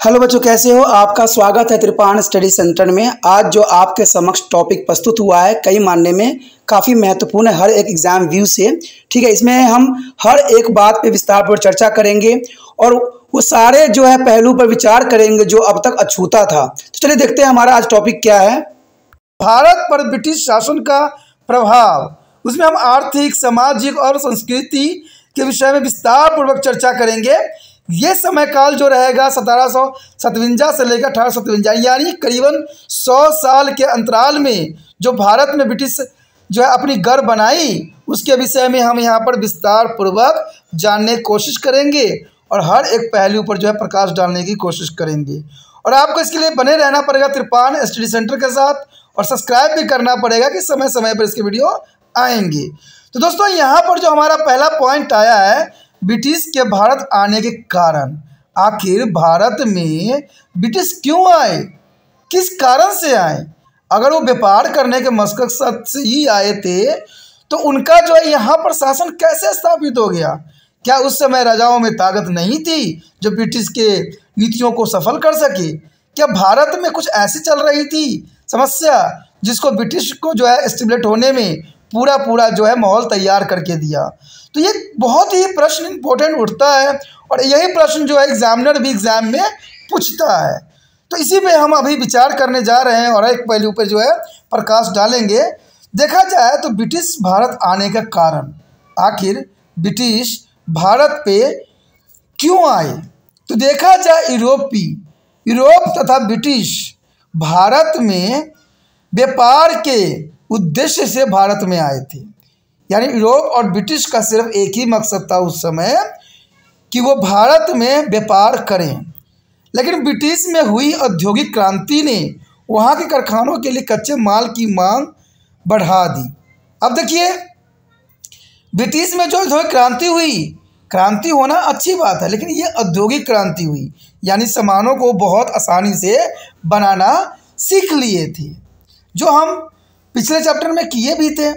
Hello बच्चों, कैसे हो? आपका स्वागत है त्रिपाण स्टडी सेंटर में। आज जो आपके समक्ष टॉपिक प्रस्तुत हुआ है कई मानने में काफ़ी महत्वपूर्ण है हर एक एग्जाम व्यू से। ठीक है, इसमें हम हर एक बात पे विस्तारपूर्वक चर्चा करेंगे और वो सारे जो है पहलू पर विचार करेंगे जो अब तक अछूता था। तो चलिए देखते हैं हमारा आज टॉपिक क्या है। भारत पर ब्रिटिश शासन का प्रभाव, उसमें हम आर्थिक, सामाजिक और संस्कृति के विषय में विस्तार पूर्वक चर्चा करेंगे। ये समय काल जो रहेगा 1757 से लेकर 1857, यानी करीबन 100 साल के अंतराल में जो भारत में ब्रिटिश जो है अपनी गढ़ बनाई, उसके विषय में हम यहाँ पर विस्तार पूर्वक जानने की कोशिश करेंगे और हर एक पहलू पर जो है प्रकाश डालने की कोशिश करेंगे। और आपको इसके लिए बने रहना पड़ेगा त्रिपाण स्टडी सेंटर के साथ और सब्सक्राइब भी करना पड़ेगा कि समय समय पर इसके वीडियो आएंगे। तो दोस्तों, यहाँ पर जो हमारा पहला पॉइंट आया है ब्रिटिश के भारत आने के कारण। आखिर भारत में ब्रिटिश क्यों आए, किस कारण से आए? अगर वो व्यापार करने के मकसद से ही आए थे तो उनका जो है यहाँ पर शासन कैसे स्थापित हो गया? क्या उस समय राजाओं में ताकत नहीं थी जो ब्रिटिश के नीतियों को सफल कर सके? क्या भारत में कुछ ऐसी चल रही थी समस्या जिसको ब्रिटिश को जो है स्टेबलेट होने में पूरा जो है माहौल तैयार करके दिया? तो ये बहुत ही प्रश्न इंपॉर्टेंट उठता है और यही प्रश्न जो है एग्जामिनर भी एग्जाम में पूछता है। तो इसी पे हम अभी विचार करने जा रहे हैं और एक पहलू पर जो है प्रकाश डालेंगे। देखा जाए तो ब्रिटिश भारत आने का कारण, आखिर ब्रिटिश भारत पे क्यों आए? तो देखा जाए यूरोप तथा ब्रिटिश भारत में व्यापार के उद्देश्य से भारत में आए थे। यानी यूरोप और ब्रिटिश का सिर्फ एक ही मकसद था उस समय कि वो भारत में व्यापार करें। लेकिन ब्रिटिश में हुई औद्योगिक क्रांति ने वहाँ के कारखानों के लिए कच्चे माल की मांग बढ़ा दी। अब देखिए, ब्रिटिश में जो औद्योगिक क्रांति हुई, क्रांति होना अच्छी बात है, लेकिन ये औद्योगिक क्रांति हुई, यानी सामानों को बहुत आसानी से बनाना सीख लिए थे, जो हम पिछले चैप्टर में किए भी थे।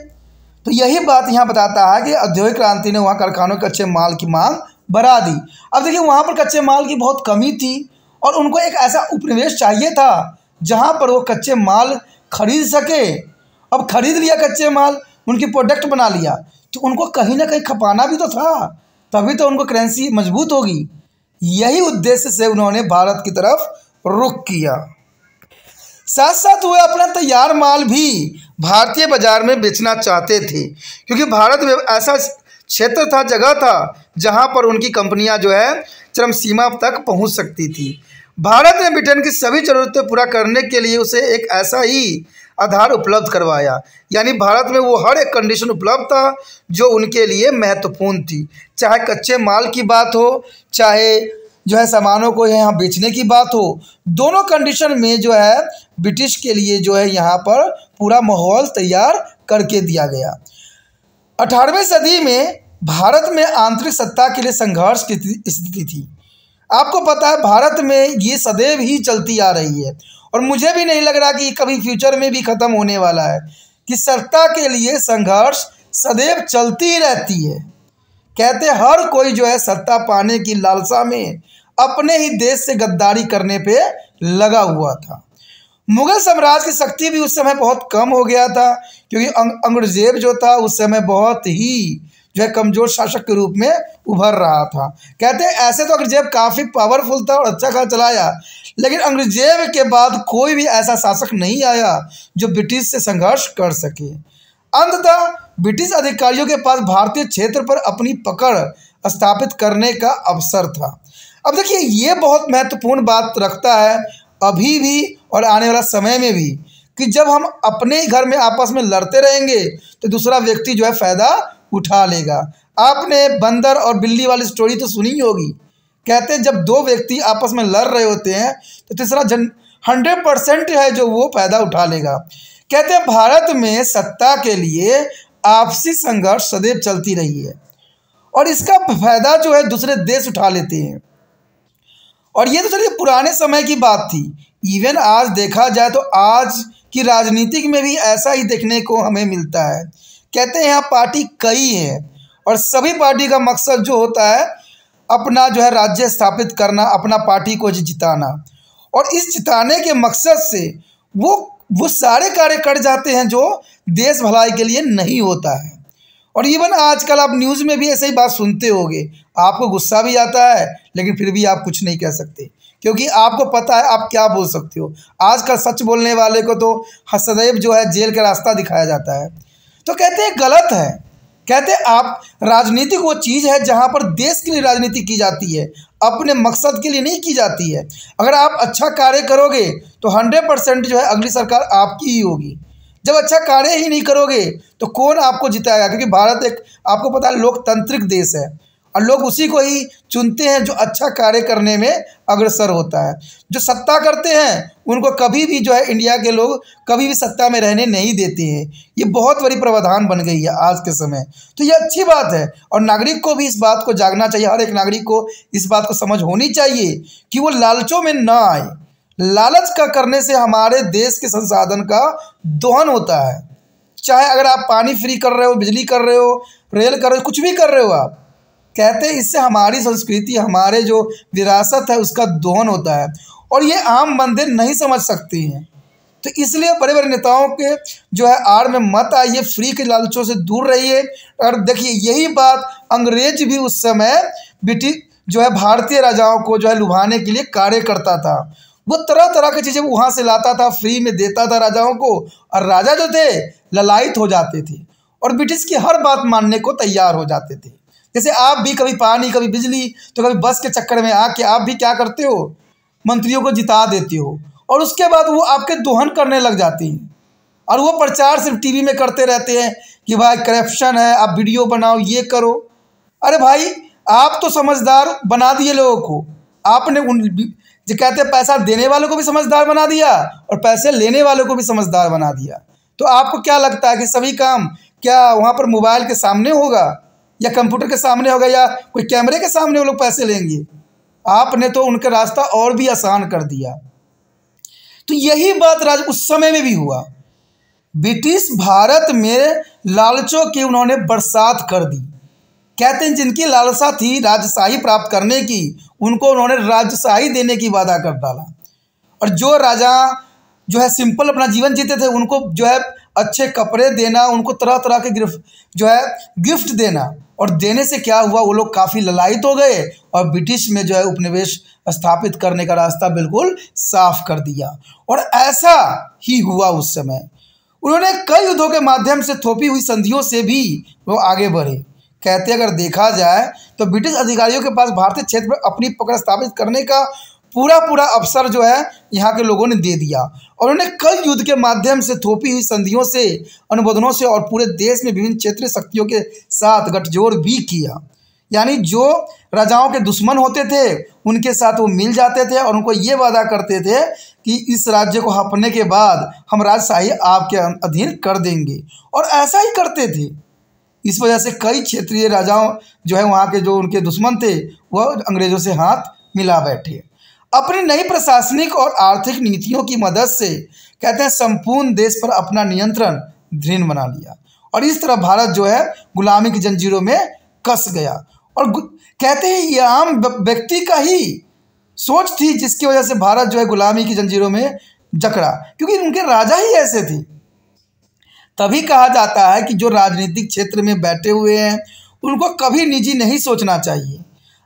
तो यही बात यहाँ बताता है कि औद्योगिक क्रांति ने वहाँ कारखानों के कच्चे माल की मांग बढ़ा दी। अब देखिए, वहाँ पर कच्चे माल की बहुत कमी थी और उनको एक ऐसा उपनिवेश चाहिए था जहाँ पर वो कच्चे माल खरीद सके। अब खरीद लिया कच्चे माल, उनकी प्रोडक्ट बना लिया, तो उनको कहीं ना कहीं खपाना भी तो था, तभी तो उनको करेंसी मजबूत होगी। यही उद्देश्य से उन्होंने भारत की तरफ रुख किया। साथ साथ वो अपना तैयार माल भी भारतीय बाजार में बेचना चाहते थे, क्योंकि भारत में ऐसा क्षेत्र था, जगह था जहां पर उनकी कंपनियां जो है चरम सीमा तक पहुंच सकती थी। भारत ने ब्रिटेन की सभी ज़रूरतें पूरा करने के लिए उसे एक ऐसा ही आधार उपलब्ध करवाया। यानी भारत में वो हर एक कंडीशन उपलब्ध था जो उनके लिए महत्वपूर्ण थी, चाहे कच्चे माल की बात हो, चाहे जो है सामानों को यहाँ बेचने की बात हो। दोनों कंडीशन में जो है ब्रिटिश के लिए जो है यहाँ पर पूरा माहौल तैयार करके दिया गया। 18वीं सदी में भारत में आंतरिक सत्ता के लिए संघर्ष की स्थिति थी। आपको पता है भारत में ये सदैव ही चलती आ रही है और मुझे भी नहीं लग रहा कि कभी फ्यूचर में भी ख़त्म होने वाला है, कि सत्ता के लिए संघर्ष सदैव चलती ही रहती है। कहते हर कोई जो है सत्ता पाने की लालसा में अपने ही देश से गद्दारी करने पे लगा हुआ था। मुगल साम्राज्य की शक्ति भी उस समय बहुत कम हो गया था, क्योंकि औरंगजेब जो था उस समय बहुत ही जो है कमज़ोर शासक के रूप में उभर रहा था। कहते हैं ऐसे तो औरंगजेब काफ़ी पावरफुल था और अच्छा खासा चलाया, लेकिन औरंगजेब के बाद कोई भी ऐसा शासक नहीं आया जो ब्रिटिश से संघर्ष कर सके। अंततः ब्रिटिश अधिकारियों के पास भारतीय क्षेत्र पर अपनी पकड़ स्थापित करने का अवसर था। अब देखिए, ये बहुत महत्वपूर्ण बात रखता है अभी भी और आने वाला समय में भी, कि जब हम अपने ही घर में आपस में लड़ते रहेंगे तो दूसरा व्यक्ति जो है फ़ायदा उठा लेगा। आपने बंदर और बिल्ली वाली स्टोरी तो सुनी ही होगी। कहते हैं जब दो व्यक्ति आपस में लड़ रहे होते हैं तो तीसरा 100% है जो वो फ़ायदा उठा लेगा। कहते हैं भारत में सत्ता के लिए आपसी संघर्ष सदैव चलती रही है और इसका फ़ायदा जो है दूसरे देश उठा लेते हैं। और ये तो चलिए पुराने समय की बात थी। इवन आज देखा जाए तो आज की राजनीतिक में भी ऐसा ही देखने को हमें मिलता है। कहते हैं यहाँ पार्टी कई हैं और सभी पार्टी का मकसद जो होता है अपना जो है राज्य स्थापित करना, अपना पार्टी को जिताना, और इस जिताने के मकसद से वो सारे कार्य कर जाते हैं जो देश भलाई के लिए नहीं होता है। और इवन आजकल आप न्यूज़ में भी ऐसे ही बात सुनते होंगे, आपको गुस्सा भी आता है लेकिन फिर भी आप कुछ नहीं कह सकते, क्योंकि आपको पता है आप क्या बोल सकते हो। आजकल सच बोलने वाले को तो सदैव जो है जेल का रास्ता दिखाया जाता है। तो कहते हैं गलत है, कहते हैं आप राजनीतिक वो चीज़ है जहाँ पर देश के लिए राजनीति की जाती है, अपने मकसद के लिए नहीं की जाती है। अगर आप अच्छा कार्य करोगे तो 100% जो है अगली सरकार आपकी ही होगी। जब अच्छा कार्य ही नहीं करोगे तो कौन आपको जिताएगा, क्योंकि भारत एक आपको पता है लोकतांत्रिक देश है और लोग उसी को ही चुनते हैं जो अच्छा कार्य करने में अग्रसर होता है। जो सत्ता करते हैं उनको कभी भी जो है इंडिया के लोग कभी भी सत्ता में रहने नहीं देते हैं। ये बहुत बड़ी प्रावधान बन गई है आज के समय। तो ये अच्छी बात है और नागरिक को भी इस बात को जागना चाहिए, हर एक नागरिक को इस बात को समझ होनी चाहिए कि वो लालचों में ना आए। लालच का करने से हमारे देश के संसाधन का दोहन होता है। चाहे अगर आप पानी फ्री कर रहे हो, बिजली कर रहे हो, रेल कर रहे हो, कुछ भी कर रहे हो, आप कहते हैं इससे हमारी संस्कृति, हमारे जो विरासत है उसका दोहन होता है और ये आम बंदे नहीं समझ सकती हैं। तो इसलिए बड़े बड़े नेताओं के जो है आड़ में मत आइए, फ्री के लालचों से दूर रहिए। और देखिए यही बात अंग्रेज भी उस समय ब्रिटिश जो है भारतीय राजाओं को जो है लुभाने के लिए कार्य करता था। वो तरह तरह की चीज़ें वहाँ से लाता था, फ्री में देता था राजाओं को, और राजा जो थे ललायत हो जाते थे और ब्रिटिश की हर बात मानने को तैयार हो जाते थे। जैसे आप भी कभी पानी, कभी बिजली, तो कभी बस के चक्कर में आके आप भी क्या करते हो, मंत्रियों को जिता देते हो और उसके बाद वो आपके दोहन करने लग जाती हैं और वो प्रचार सिर्फ टीवी में करते रहते हैं कि भाई करप्शन है, आप वीडियो बनाओ, ये करो। अरे भाई आप तो समझदार बना दिए लोगों को, आपने उन जो कहते हैं पैसा देने वालों को भी समझदार बना दिया और पैसे लेने वालों को भी समझदार बना दिया। तो आपको क्या लगता है कि सभी काम क्या वहाँ पर मोबाइल के सामने होगा या कंप्यूटर के सामने होगा या कोई कैमरे के सामने वो लोग पैसे लेंगे? आपने तो उनका रास्ता और भी आसान कर दिया। तो यही बात उस समय में भी हुआ। ब्रिटिश भारत में लालचों की उन्होंने बरसात कर दी। कहते हैं जिनकी लालसा थी राजशाही प्राप्त करने की, उनको उन्होंने राजशाही देने की वादा कर डाला। और जो राजा जो है सिंपल अपना जीवन जीते थे उनको जो है अच्छे कपड़े देना, उनको तरह तरह के गिफ्ट देना, और देने से क्या हुआ, वो लोग काफ़ी ललायत हो गए और ब्रिटिश में जो है उपनिवेश स्थापित करने का रास्ता बिल्कुल साफ कर दिया। और ऐसा ही हुआ उस समय। उन्होंने कई युद्धों के माध्यम से थोपी हुई संधियों से भी वो आगे बढ़े। कहते अगर देखा जाए तो ब्रिटिश अधिकारियों के पास भारतीय क्षेत्र में अपनी पकड़ स्थापित करने का पूरा अवसर जो है यहाँ के लोगों ने दे दिया और उन्होंने कई युद्ध के माध्यम से थोपी हुई संधियों से, अनुबंधों से और पूरे देश में विभिन्न क्षेत्रीय शक्तियों के साथ गठजोड़ भी किया। यानी जो राजाओं के दुश्मन होते थे उनके साथ वो मिल जाते थे और उनको ये वादा करते थे कि इस राज्य को हड़पने के बाद हम राजशाही आपके अधीन कर देंगे, और ऐसा ही करते थे। इस वजह से कई क्षेत्रीय राजाओं जो है वहाँ के जो उनके दुश्मन थे वह अंग्रेज़ों से हाथ मिला बैठे। अपनी नई प्रशासनिक और आर्थिक नीतियों की मदद से कहते हैं संपूर्ण देश पर अपना नियंत्रण दृढ़ बना लिया और इस तरह भारत जो है गुलामी की जंजीरों में कस गया। और कहते हैं ये आम व्यक्ति का ही सोच थी जिसकी वजह से भारत जो है गुलामी की जंजीरों में जकड़ा, क्योंकि उनके राजा ही ऐसे थे। तभी कहा जाता है कि जो राजनीतिक क्षेत्र में बैठे हुए हैं उनको कभी निजी नहीं सोचना चाहिए।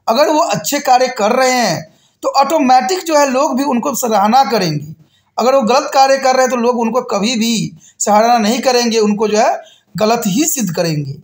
अगर वो अच्छे कार्य कर रहे हैं तो ऑटोमेटिक जो है लोग भी उनको सराहना करेंगे। अगर वो गलत कार्य कर रहे हैं तो लोग उनको कभी भी सराहना नहीं करेंगे, उनको जो है गलत ही सिद्ध करेंगे।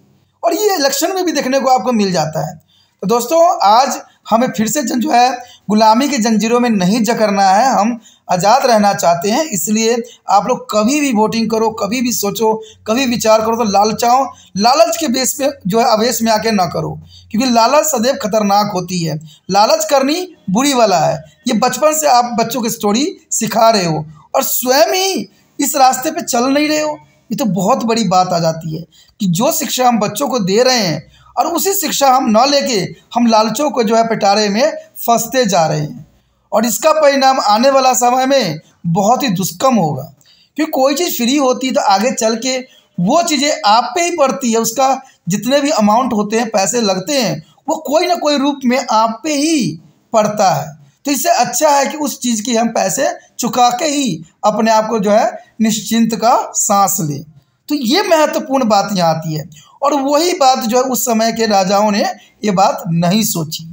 और ये इलेक्शन में भी देखने को आपको मिल जाता है। तो दोस्तों आज हमें फिर से जो है गुलामी की जंजीरों में नहीं जकड़ना है, हम आज़ाद रहना चाहते हैं। इसलिए आप लोग कभी भी वोटिंग करो, कभी भी सोचो, कभी विचार करो तो लालच के बेस पे जो है आवेश में आके ना करो, क्योंकि लालच सदैव खतरनाक होती है। लालच करनी बुरी वाला है। ये बचपन से आप बच्चों की स्टोरी सिखा रहे हो और स्वयं ही इस रास्ते पे चल नहीं रहे हो। ये तो बहुत बड़ी बात आ जाती है कि जो शिक्षा हम बच्चों को दे रहे हैं और उसी शिक्षा हम न लेके हम लालचों को जो है पिटारे में फंसते जा रहे हैं, और इसका परिणाम आने वाला समय में बहुत ही दुष्कर्म होगा। क्योंकि कोई चीज़ फ्री होती है तो आगे चल के वो चीज़ें आप पे ही पड़ती है, उसका जितने भी अमाउंट होते हैं, पैसे लगते हैं, वो कोई ना कोई रूप में आप पे ही पड़ता है। तो इससे अच्छा है कि उस चीज़ की हम पैसे चुका के ही अपने आप को जो है निश्चिंत का सांस लें। तो ये महत्वपूर्ण बात यहाँ आती है, और वही बात जो है उस समय के राजाओं ने ये बात नहीं सोची,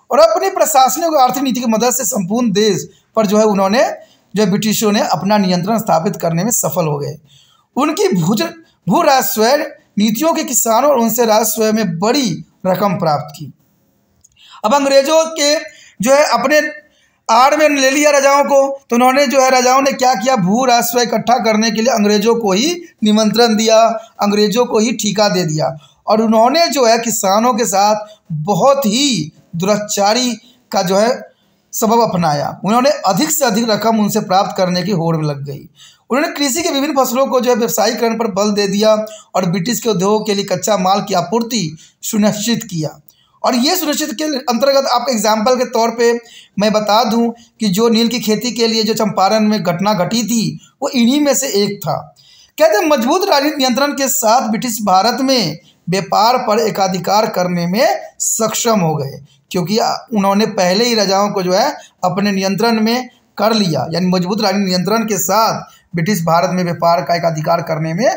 और अपनी प्रशासनिक और आर्थिक नीति की मदद से संपूर्ण देश पर जो है उन्होंने जो है ब्रिटिशों ने अपना नियंत्रण स्थापित करने में सफल हो गए। उनकी भू राजस्व नीतियों के किसानों और उनसे राजस्व में बड़ी रकम प्राप्त की। अब अंग्रेजों के जो है अपने आड़ में ले लिया राजाओं को, तो उन्होंने जो है राजाओं ने क्या किया, भू राजस्व इकट्ठा करने के लिए अंग्रेजों को ही निमंत्रण दिया, अंग्रेजों को ही ठेका दे दिया, और उन्होंने जो है किसानों के साथ बहुत ही दुराचारी का जो है सबब अपनाया। उन्होंने अधिक से अधिक रकम उनसे प्राप्त करने की होड़ में लग गई। उन्होंने कृषि के विभिन्न फसलों को जो है व्यवसायीकरण पर बल दे दिया और ब्रिटिश के उद्योग के लिए कच्चा माल की आपूर्ति सुनिश्चित किया। और ये सुनिश्चित के अंतर्गत आपको एग्जाम्पल के तौर पे मैं बता दूं कि जो नील की खेती के लिए जो चंपारण में घटना घटी थी वो इन्हीं में से एक था। कहते हैं मजबूत राजनीतिक नियंत्रण के साथ ब्रिटिश भारत में व्यापार पर एकाधिकार करने में सक्षम हो गए, क्योंकि उन्होंने पहले ही राजाओं को जो है अपने नियंत्रण में कर लिया। यानी मजबूत राजनीतिक नियंत्रण के साथ ब्रिटिश भारत में व्यापार का एकाधिकार करने में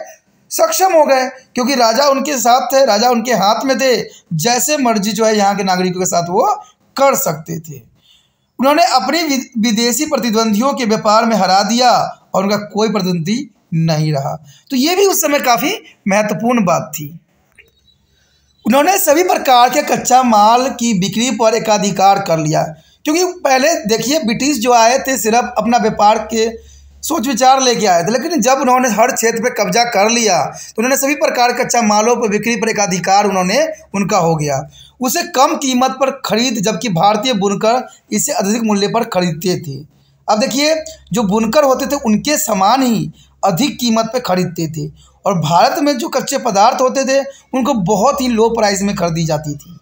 सक्षम हो गए, क्योंकि राजा उनके साथ थे, राजा उनके हाथ में थे, जैसे मर्जी जो है यहाँ के नागरिकों के साथ वो कर सकते थे। उन्होंने अपनी विदेशी प्रतिद्वंदियों के व्यापार में हरा दिया और उनका कोई प्रतिद्वंदी नहीं रहा। तो ये भी उस समय काफ़ी महत्वपूर्ण बात थी। उन्होंने सभी प्रकार के कच्चा माल की बिक्री पर एकाधिकार कर लिया, क्योंकि पहले देखिए ब्रिटिश जो आए थे सिर्फ अपना व्यापार के सोच विचार लेके आए थे, लेकिन जब उन्होंने हर क्षेत्र पे कब्जा कर लिया तो उन्होंने सभी प्रकार के कच्चा मालों पर बिक्री पर एकाधिकार उनका हो गया। उसे कम कीमत पर खरीद, जबकि भारतीय बुनकर इसे अधिक मूल्य पर खरीदते थे। अब देखिए जो बुनकर होते थे उनके सामान ही अधिक कीमत पे खरीदते थे, और भारत में जो कच्चे पदार्थ होते थे उनको बहुत ही लो प्राइस में खरीदी जाती थी।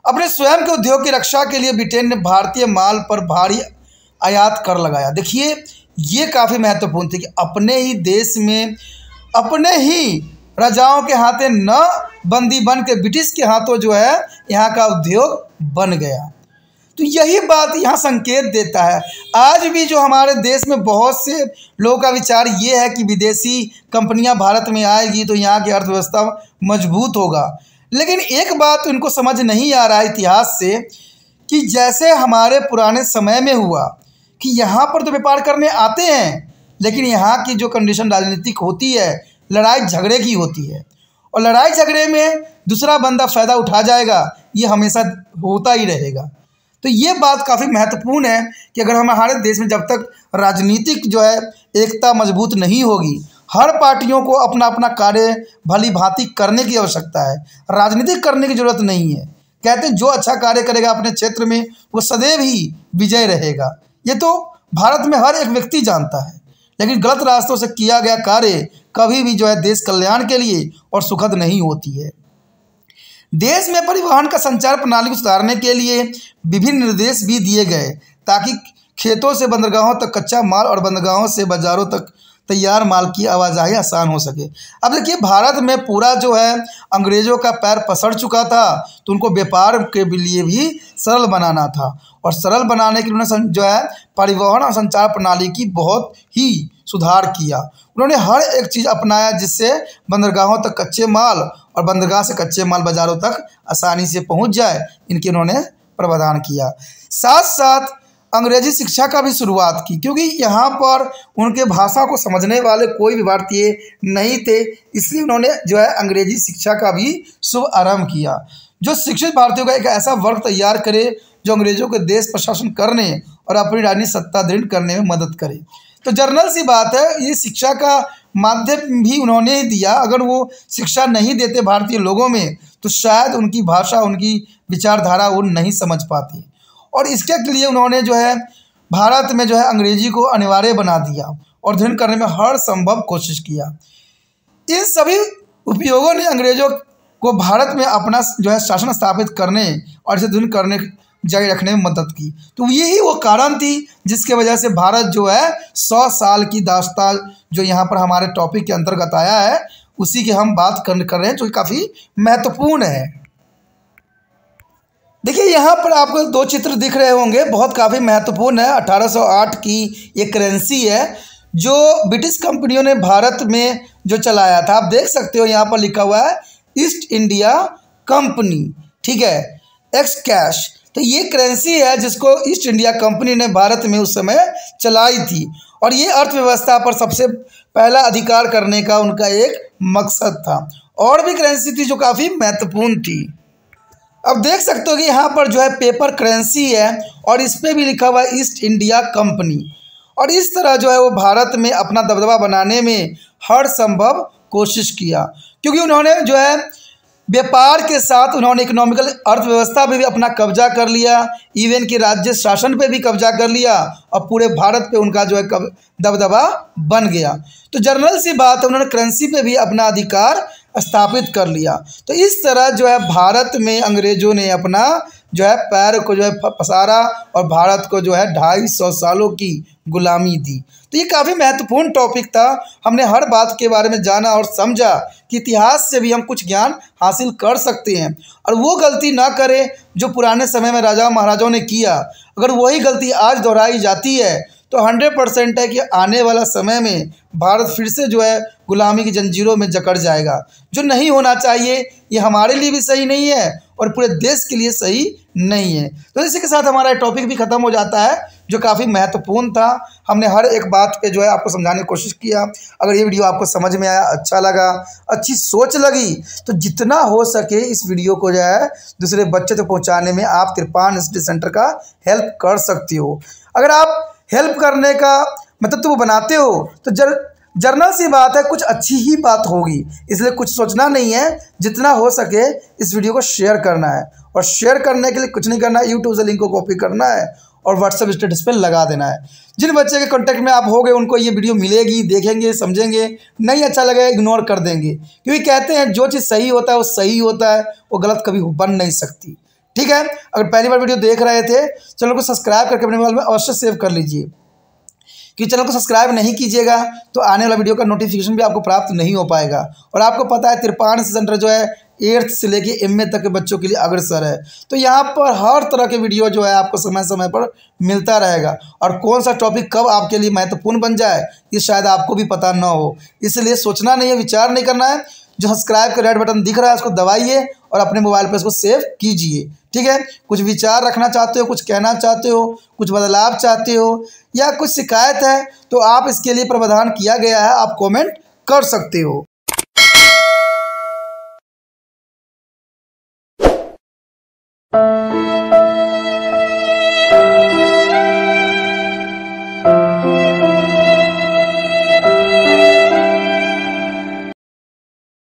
अपने स्वयं के उद्योग की रक्षा के लिए ब्रिटेन ने भारतीय माल पर भारी आयात कर लगाया। देखिए ये काफ़ी महत्वपूर्ण थी कि अपने ही देश में अपने ही राजाओं के हाथे न बंदी बन के ब्रिटिश के हाथों जो है यहाँ का उद्योग बन गया। तो यही बात यहाँ संकेत देता है। आज भी जो हमारे देश में बहुत से लोगों का विचार ये है कि विदेशी कंपनियाँ भारत में आएगी तो यहाँ की अर्थव्यवस्था मजबूत होगा, लेकिन एक बात उनको समझ नहीं आ रहा है इतिहास से कि जैसे हमारे पुराने समय में हुआ कि यहाँ पर तो व्यापार करने आते हैं, लेकिन यहाँ की जो कंडीशन राजनीतिक होती है लड़ाई झगड़े की होती है, और लड़ाई झगड़े में दूसरा बंदा फ़ायदा उठा जाएगा, ये हमेशा होता ही रहेगा। तो ये बात काफ़ी महत्वपूर्ण है कि अगर हमारे देश में जब तक राजनीतिक जो है एकता मजबूत नहीं होगी, हर पार्टियों को अपना अपना कार्य भली भांति करने की आवश्यकता है, राजनीतिक करने की ज़रूरत नहीं है। कहते हैं जो अच्छा कार्य करेगा अपने क्षेत्र में वो सदैव ही विजय रहेगा। ये तो भारत में हर एक व्यक्ति जानता है, लेकिन गलत रास्तों से किया गया कार्य कभी भी जो है देश कल्याण के लिए और सुखद नहीं होती है। देश में परिवहन का संचार प्रणाली को सुधारने के लिए विभिन्न निर्देश भी दिए गए, ताकि खेतों से बंदरगाहों तक कच्चा माल और बंदरगाहों से बाजारों तक तैयार माल की आवाजाही आसान हो सके। अब देखिए भारत में पूरा जो है अंग्रेज़ों का पैर पसर चुका था, तो उनको व्यापार के लिए भी सरल बनाना था, और सरल बनाने के लिए उन्होंने जो है परिवहन और संचार प्रणाली की बहुत ही सुधार किया। उन्होंने हर एक चीज़ अपनाया जिससे बंदरगाहों तक कच्चे माल और बंदरगाह से कच्चे माल बाज़ारों तक आसानी से पहुंच जाए, इनके उन्होंने प्रावधान किया। साथ साथ अंग्रेजी शिक्षा का भी शुरुआत की, क्योंकि यहाँ पर उनके भाषा को समझने वाले कोई भी भारतीय नहीं थे, इसलिए उन्होंने जो है अंग्रेजी शिक्षा का भी शुभ आरंभ किया, जो शिक्षित भारतीयों का एक ऐसा वर्ग तैयार करे जो अंग्रेजों के देश प्रशासन करने और अपनी राजनीतिक सत्ता दृढ़ करने में मदद करे। तो जर्नल सी बात है, ये शिक्षा का माध्यम भी उन्होंने ही दिया। अगर वो शिक्षा नहीं देते भारतीय लोगों में तो शायद उनकी भाषा, उनकी विचारधारा वो नहीं समझ पाती, और इसके लिए उन्होंने जो है भारत में जो है अंग्रेजी को अनिवार्य बना दिया और दृढ़ करने में हर संभव कोशिश किया। इन सभी उपयोगों ने अंग्रेजों को भारत में अपना जो है शासन स्थापित करने और इसे दृढ़ करने जारी रखने में मदद की। तो यही वो कारण थी जिसके वजह से भारत जो है 100 साल की दास्तान जो यहाँ पर हमारे टॉपिक के अंतर्गत आया है, उसी की हम बात कर रहे हैं, जो काफ़ी महत्वपूर्ण है। देखिए यहाँ पर आपको दो चित्र दिख रहे होंगे, बहुत काफ़ी महत्वपूर्ण है। 1808 की ये करेंसी है जो ब्रिटिश कंपनियों ने भारत में जो चलाया था। आप देख सकते हो यहाँ पर लिखा हुआ है ईस्ट इंडिया कंपनी, ठीक है, एक्स कैश। तो ये करेंसी है जिसको ईस्ट इंडिया कंपनी ने भारत में उस समय चलाई थी और ये अर्थव्यवस्था पर सबसे पहला अधिकार करने का उनका एक मकसद था। और भी करेंसी थी जो काफ़ी महत्वपूर्ण थी। अब देख सकते हो कि यहाँ पर जो है पेपर करेंसी है और इस पर भी लिखा हुआ है ईस्ट इंडिया कंपनी। और इस तरह जो है वो भारत में अपना दबदबा बनाने में हर संभव कोशिश किया, क्योंकि उन्होंने जो है व्यापार के साथ उन्होंने इकोनॉमिकल अर्थव्यवस्था पे भी अपना कब्जा कर लिया, इवन कि राज्य शासन पे भी कब्जा कर लिया और पूरे भारत पे उनका जो है दबदबा बन गया। तो जनरल सी बात है, उन्होंने करेंसी पे भी अपना अधिकार स्थापित कर लिया। तो इस तरह जो है भारत में अंग्रेज़ों ने अपना जो है पैर को जो है पसारा और भारत को जो है 250 सालों की गुलामी दी। तो ये काफ़ी महत्वपूर्ण टॉपिक था। हमने हर बात के बारे में जाना और समझा कि इतिहास से भी हम कुछ ज्ञान हासिल कर सकते हैं और वो गलती ना करें जो पुराने समय में राजा महाराजाओं ने किया। अगर वही गलती आज दोहराई जाती है तो 100% है कि आने वाला समय में भारत फिर से जो है गुलामी की जंजीरों में जकड़ जाएगा, जो नहीं होना चाहिए। ये हमारे लिए भी सही नहीं है और पूरे देश के लिए सही नहीं है। तो इसी के साथ हमारा टॉपिक भी ख़त्म हो जाता है जो काफ़ी महत्वपूर्ण था। हमने हर एक बात पे जो है आपको समझाने की कोशिश किया। अगर ये वीडियो आपको समझ में आया, अच्छा लगा, अच्छी सोच लगी, तो जितना हो सके इस वीडियो को जो है दूसरे बच्चे तक पहुँचाने में आप तिरपान स्टडी सेंटर का हेल्प कर सकती हो। अगर आप हेल्प करने का मतलब तो वो बनाते हो तो जर्नल सी बात है, कुछ अच्छी ही बात होगी, इसलिए कुछ सोचना नहीं है। जितना हो सके इस वीडियो को शेयर करना है और शेयर करने के लिए कुछ नहीं करना है, यूट्यूब से लिंक को कॉपी करना है और व्हाट्सएप स्टेटस पे लगा देना है। जिन बच्चे के कांटेक्ट में आप होगे उनको ये वीडियो मिलेगी, देखेंगे, समझेंगे। नहीं अच्छा लगेगा इग्नोर कर देंगे, क्योंकि कहते हैं जो चीज़ सही होता है वो सही होता है, वो गलत कभी बन नहीं सकती। ठीक है, अगर पहली बार वीडियो देख रहे थे चैनल को सब्सक्राइब करके अपने मोबाइल में अवश्य सेव कर लीजिए, क्योंकि चैनल को सब्सक्राइब नहीं कीजिएगा तो आने वाला वीडियो का नोटिफिकेशन भी आपको प्राप्त नहीं हो पाएगा। और आपको पता है तिरपान सेंटर जो है 8th से लेके MA तक के बच्चों के लिए अग्रसर है। तो यहाँ पर हर तरह के वीडियो जो है आपको समय समय पर मिलता रहेगा और कौन सा टॉपिक कब आपके लिए महत्वपूर्ण बन जाए ये शायद आपको भी पता ना हो। इसलिए सोचना नहीं है, विचार नहीं करना है। जो सब्सक्राइब का रेड बटन दिख रहा है उसको दबाइए और अपने मोबाइल पर इसको सेव कीजिए। ठीक है, कुछ विचार रखना चाहते हो, कुछ कहना चाहते हो, कुछ बदलाव चाहते हो या कुछ शिकायत है तो आप इसके लिए प्रावधान किया गया है, आप कमेंट कर सकते हो।